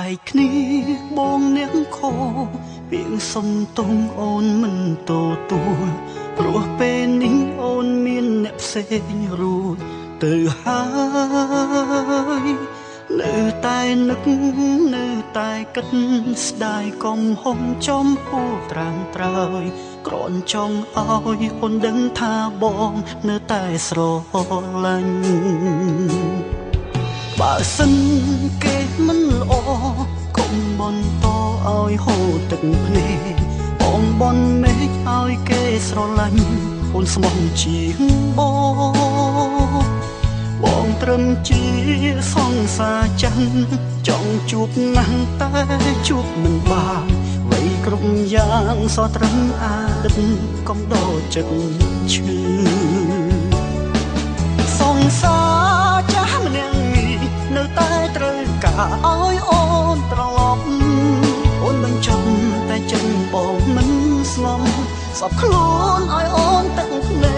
បែកគ្នាបងនាងខពីងសុំទងអូនមិនទទួលព្រោះពេលនេះអូនមានអ្នកផ្សេងរួចទៅហើយនៅតែនឹកនៅតែគិតស្ដាយកំហុំចំពោះត្រាំត្រើយគ្រាន់ចង់ឲ្យអូនដឹងថាបងនៅតែស្រឡាញ់បើសិនគេមិនល្អកុំបន្តឲ្យហូរទឹកភ្នែកបងបនមេឃឲ្យគេស្រឡាញ់អូនស្មោះជាងបងត្រឹមជាសង្សារចិនចង់ជួបណាស់តែជួបមិនបានវ័យគ្រប់យ៉ាងសត្រឹមអាដិតកុំដោចិត្តឈឺសង្សារចាស់ម្នាក់នេះនៅតែត្រូវការឲ្យអូនត្រឡប់អូនបញ្ចុំតែចិនបងមិនស្ងំសពខ្លួនឲ្យអូនទឹកភ្នែ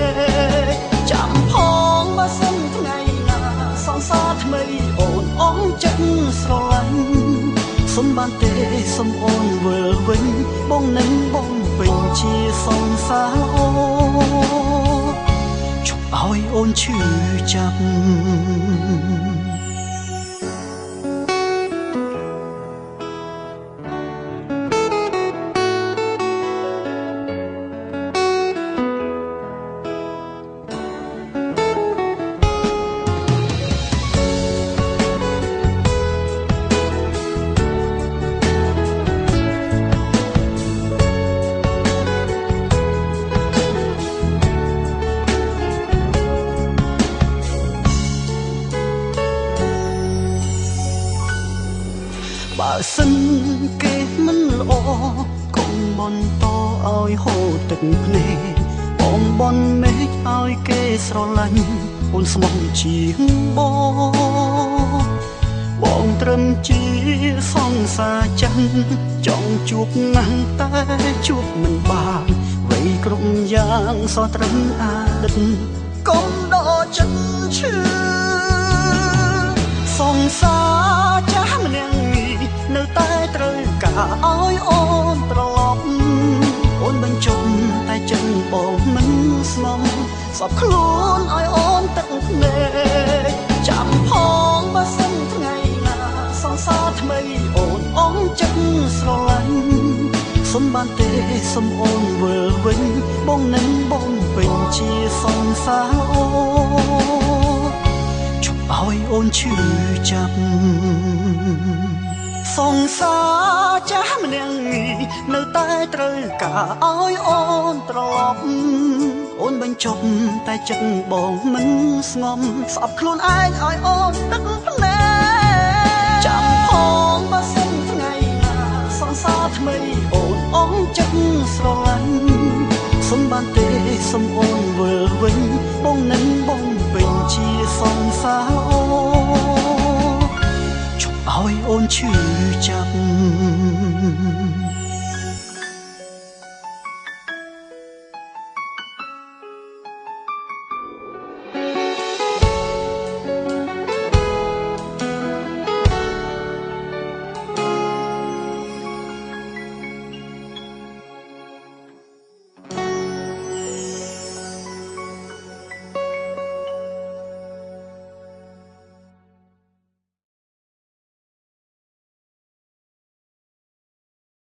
កចាំផងបើសិនថ្ងៃណាសង្សារថ្មីអូនអងចិត្តស្រឡាញ់សុំបានទេសុំអូនវិលវិញបងនឹងបងពេញជាសង្សារអូជប់ឲ្យអូនឈឺចាប់បើសិនគេមិនល្អកុំបន្តឲ្យហូរទឹកភ្នែកបងបនមេឃឲ្យគេស្រឡាញ់អូនស្មោះជាងបងត្រឹមជាសង្សារចិនចង់ជួបណាស់តែជួបមិនបានវ័យគ្រប់យ៉ាងសត្រឹមអាដិតកុំដោចិត្តឈឺសង្សារចាស់ម្នាក់នៅតែត្រូវការឲ្យអូនត្រឡប់អូនបញ្ចុំតែចិនបងមិនស្ងំសពខ្លួនឲ្យអូនទឹកភ្នែកចាំផងបើសិនថ្ងៃណាសង្សារថ្មីអូនអងចិត្តស្រឡាញ់សុំបានទេសុំអូនវិលវិញបងនឹងបងពេញជាសង្សារអូជប់ឲ្យអូនឈឺចាប់សង្សារចាស់ម្នាក់នេះនៅតែត្រូវការឲ្យអូនត្រឡប់អូនបញ្ចុំតែចិត្តបងមិនស្ងំស្អប់ខ្លួនឯងឲ្យអូនទឹកភ្នែកចាំផងបើសិនថ្ងៃណាសង្សារថ្មីអូនអងចិត្តស្រឡាញ់សុំបានទេសុំអូនវិលវិញបងនឹងបងពេញជាសង្សារអូឲ្យអូនឈឺចាប់